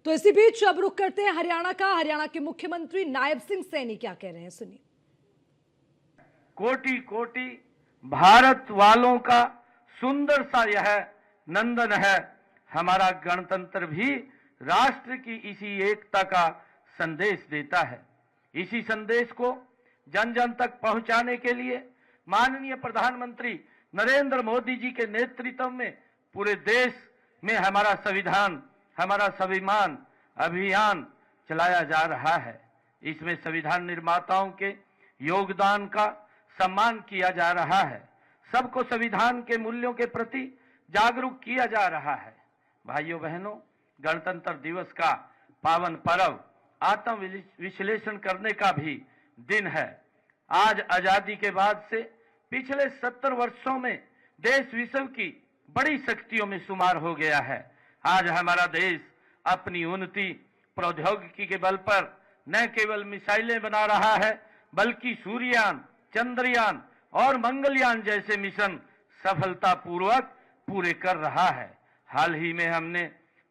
तो इसी बीच अब रुख करते हैं हरियाणा का। हरियाणा के मुख्यमंत्री नायब सिंह सैनी क्या कह रहे हैं, सुनिए। कोटि कोटि भारत वालों का सुंदर सा यह नंदन है। हमारा गणतंत्र भी राष्ट्र की इसी एकता का संदेश देता है। इसी संदेश को जन जन तक पहुंचाने के लिए माननीय प्रधानमंत्री नरेंद्र मोदी जी के नेतृत्व में पूरे देश में हमारा संविधान, हमारा स्वाभिमान अभियान चलाया जा रहा है। इसमें संविधान निर्माताओं के योगदान का सम्मान किया जा रहा है। सबको संविधान के मूल्यों के प्रति जागरूक किया जा रहा है। भाइयों बहनों, गणतंत्र दिवस का पावन पर्व आत्म विश्लेषण करने का भी दिन है। आज आजादी के बाद से पिछले 70 वर्षों में देश विश्व की बड़ी शक्तियों में शुमार हो गया है। आज हमारा देश अपनी उन्नति प्रौद्योगिकी के बल पर न केवल मिसाइलें बना रहा है, बल्कि सूर्ययान, चंद्रयान और मंगलयान जैसे मिशन सफलतापूर्वक पूरे कर रहा है। हाल ही में हमने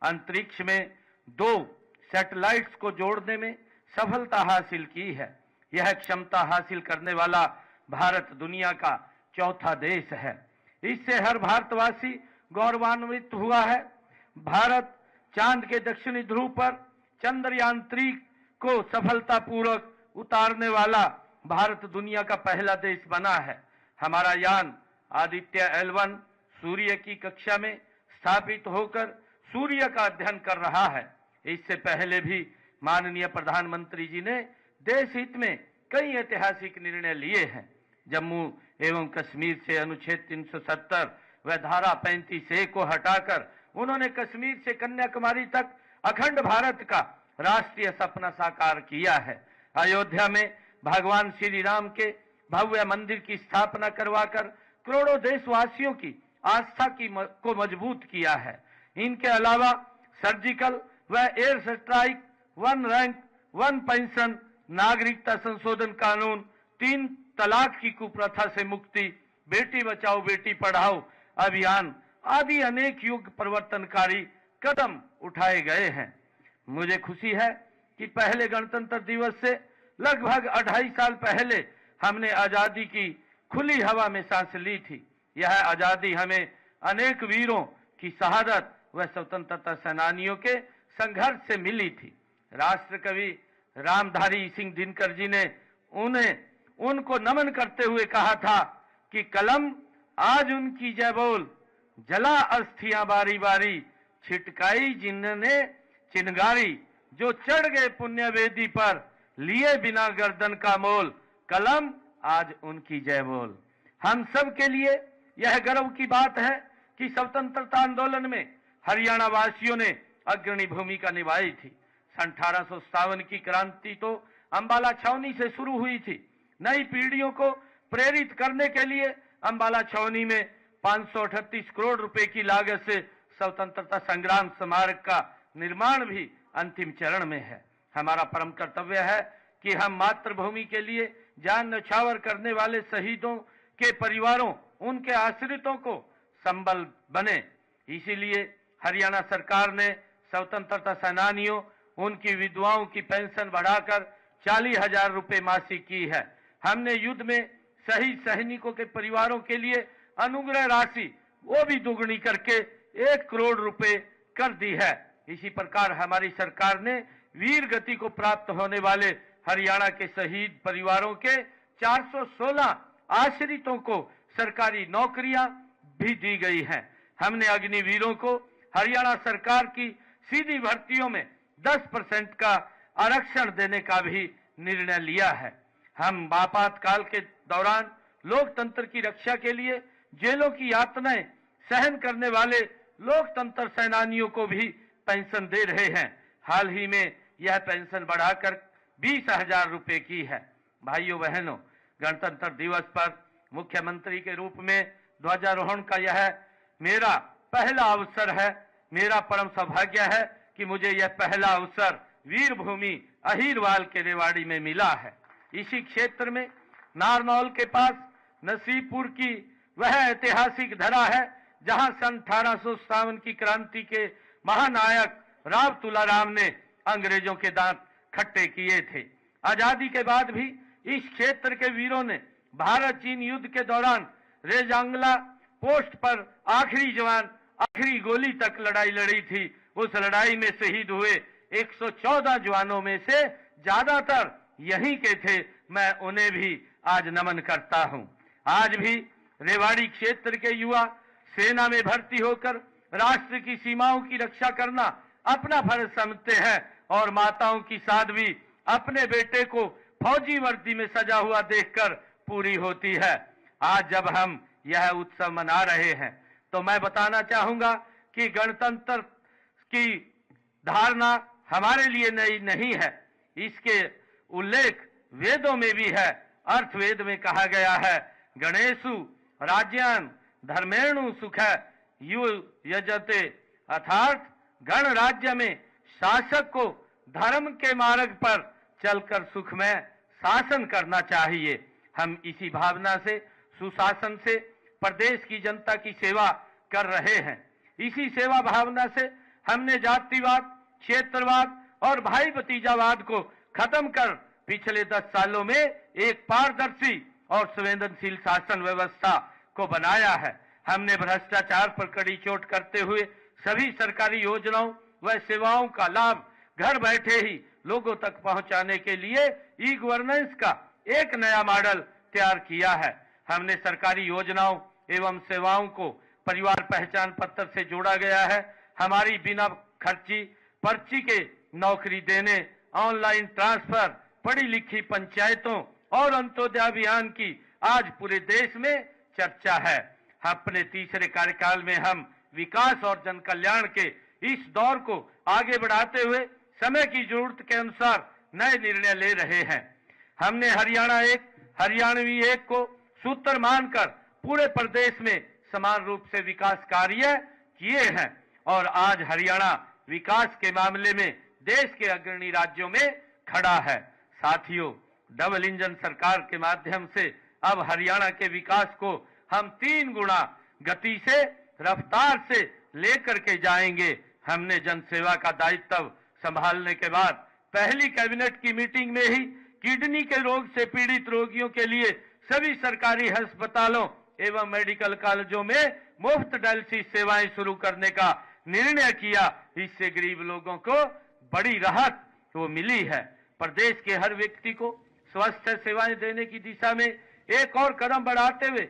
अंतरिक्ष में 2 सैटेलाइट्स को जोड़ने में सफलता हासिल की है। यह क्षमता हासिल करने वाला भारत दुनिया का चौथा देश है। इससे हर भारतवासी गौरवान्वित हुआ है। भारत चांद के दक्षिणी ध्रुव पर चंद्रयान 3 को सफलतापूर्वक उतारने वाला भारत दुनिया का पहला देश बना है। हमारा यान आदित्य L1 सूर्य की कक्षा में स्थापित होकर सूर्य का अध्ययन कर रहा है। इससे पहले भी माननीय प्रधानमंत्री जी ने देश हित में कई ऐतिहासिक निर्णय लिए हैं। जम्मू एवं कश्मीर से अनुच्छेद 370 व धारा 35A को हटाकर उन्होंने कश्मीर से कन्याकुमारी तक अखंड भारत का राष्ट्रीय सपना साकार किया है। अयोध्या में भगवान श्री राम के भव्य मंदिर की स्थापना करवाकर करोड़ों देशवासियों की आस्था को मजबूत किया है। इनके अलावा सर्जिकल व एयर स्ट्राइक, 1 रैंक 1 पेंशन, नागरिकता संशोधन कानून, 3 तलाक की कुप्रथा से मुक्ति, बेटी बचाओ बेटी पढ़ाओ अभियान आदि अनेक युग परिवर्तनकारी कदम उठाए गए हैं। मुझे खुशी है कि पहले गणतंत्र दिवस से लगभग 2.5 साल पहले हमने आजादी की खुली हवा में सांस ली थी। यह आजादी हमें अनेक वीरों की शहादत व स्वतंत्रता सेनानियों के संघर्ष से मिली थी। राष्ट्र कवि रामधारी सिंह दिनकर जी ने उनको नमन करते हुए कहा था कि कलम आज उनकी जय बोल, जला अस्थियां बारी बारी, छिटकाई जिन्होंने चिनगारी, जो चढ़ गए पुण्य वेदी पर, लिए बिना गर्दन का मोल, कलम आज उनकी जय बोल। हम सब के लिए यह गर्व की बात है कि स्वतंत्रता आंदोलन में हरियाणा वासियों ने अग्रणी भूमिका निभाई थी। 1857 की क्रांति तो अंबाला छावनी से शुरू हुई थी। नई पीढ़ियों को प्रेरित करने के लिए अंबाला छावनी में 538 करोड़ रुपए की लागत से स्वतंत्रता संग्राम स्मारक का निर्माण भी अंतिम चरण में है। हमारा परम कर्तव्य है कि हम मातृभूमि के लिए जान न्यौछावर करने वाले शहीदों के परिवारों, उनके आश्रितों को संबल बने। इसीलिए हरियाणा सरकार ने स्वतंत्रता सेनानियों, उनकी विधवाओं की पेंशन बढ़ाकर 40,000 रुपए मासिक की है। हमने युद्ध में शहीद सैनिकों के परिवारों के लिए अनुग्रह राशि वो भी दुगनी करके 1 करोड़ रुपए कर दी है। इसी प्रकार हमारी सरकार ने वीर गति को प्राप्त होने वाले हरियाणा के शहीद परिवारों के 416 आश्रितों को सरकारी नौकरियां भी दी गई हैं। हमने अग्निवीरों को हरियाणा सरकार की सीधी भर्तियों में 10% का आरक्षण देने का भी निर्णय लिया है। हम आपातकाल के दौरान लोकतंत्र की रक्षा के लिए जेलों की यातनाएं सहन करने वाले लोकतंत्र सेनानियों को भी पेंशन दे रहे हैं। हाल ही में यह पेंशन बढ़ाकर 20,000 रुपए की है। भाइयों बहनों, गणतंत्र दिवस पर मुख्यमंत्री के रूप में ध्वजारोहण का यह मेरा पहला अवसर है। मेरा परम सौभाग्य है कि मुझे यह पहला अवसर वीर भूमि अहीरवाल के रेवाड़ी में मिला है। इसी क्षेत्र में नारनौल के पास नसीबपुर की वह ऐतिहासिक धरा है जहां सन 1857 की क्रांति के महानायक राव तुलाराम ने अंग्रेजों के दांत खट्टे किए थे। आजादी के बाद भी इस क्षेत्र के वीरों ने भारत चीन युद्ध के दौरान रेजांगला पोस्ट पर आखिरी जवान आखिरी गोली तक लड़ाई लड़ी थी। उस लड़ाई में शहीद हुए 114 जवानों में से ज्यादातर यहीं के थे। मैं उन्हें भी आज नमन करता हूं। आज भी रेवाड़ी क्षेत्र के युवा सेना में भर्ती होकर राष्ट्र की सीमाओं की रक्षा करना अपना फर्ज समझते हैं और माताओं की साध्वी अपने बेटे को फौजी वर्दी में सजा हुआ देखकर पूरी होती है। आज जब हम यह उत्सव मना रहे हैं तो मैं बताना चाहूंगा कि गणतंत्र की धारणा हमारे लिए नई नहीं है। इसके उल्लेख वेदों में भी है। अर्थवेद में कहा गया है, गणेशु राज्यान धर्मेणु सुख यु यजते, अर्थात गण राज्य में शासक को धर्म के मार्ग पर चलकर सुख में शासन करना चाहिए। हम इसी भावना से सुशासन से प्रदेश की जनता की सेवा कर रहे हैं। इसी सेवा भावना से हमने जातिवाद, क्षेत्रवाद और भाई भतीजावाद को खत्म कर पिछले 10 सालों में एक पारदर्शी और संवेदनशील शासन व्यवस्था को बनाया है। हमने भ्रष्टाचार पर कड़ी चोट करते हुए सभी सरकारी योजनाओं व सेवाओं का लाभ घर बैठे ही लोगों तक पहुंचाने के लिए ई गवर्नेंस का एक नया मॉडल तैयार किया है। हमने सरकारी योजनाओं एवं सेवाओं को परिवार पहचान पत्र से जोड़ा गया है। हमारी बिना खर्ची पर्ची के नौकरी देने, ऑनलाइन ट्रांसफर, पढ़ी लिखी पंचायतों और अंत्योदय अभियान की आज पूरे देश में चर्चा है। अपने तीसरे कार्यकाल में हम विकास और जन कल्याण के इस दौर को आगे बढ़ाते हुए समय की जरूरत के अनुसार नए निर्णय ले रहे हैं। हमने हरियाणा एक, हरियाणवी एक को सूत्र मानकर पूरे प्रदेश में समान रूप से विकास कार्य किए हैं और आज हरियाणा विकास के मामले में देश के अग्रणी राज्यों में खड़ा है। साथियों, डबल इंजन सरकार के माध्यम से अब हरियाणा के विकास को हम 3 गुना गति से, रफ्तार से लेकर के जाएंगे। हमने जनसेवा का दायित्व संभालने के बाद पहली कैबिनेट की मीटिंग में ही किडनी के रोग से पीड़ित रोगियों के लिए सभी सरकारी अस्पतालों एवं मेडिकल कॉलेजों में मुफ्त डायलिसिस सेवाएं शुरू करने का निर्णय किया। इससे गरीब लोगों को बड़ी राहत तो मिली है। प्रदेश के हर व्यक्ति को स्वास्थ्य सेवाएं देने की दिशा में एक और कदम बढ़ाते हुए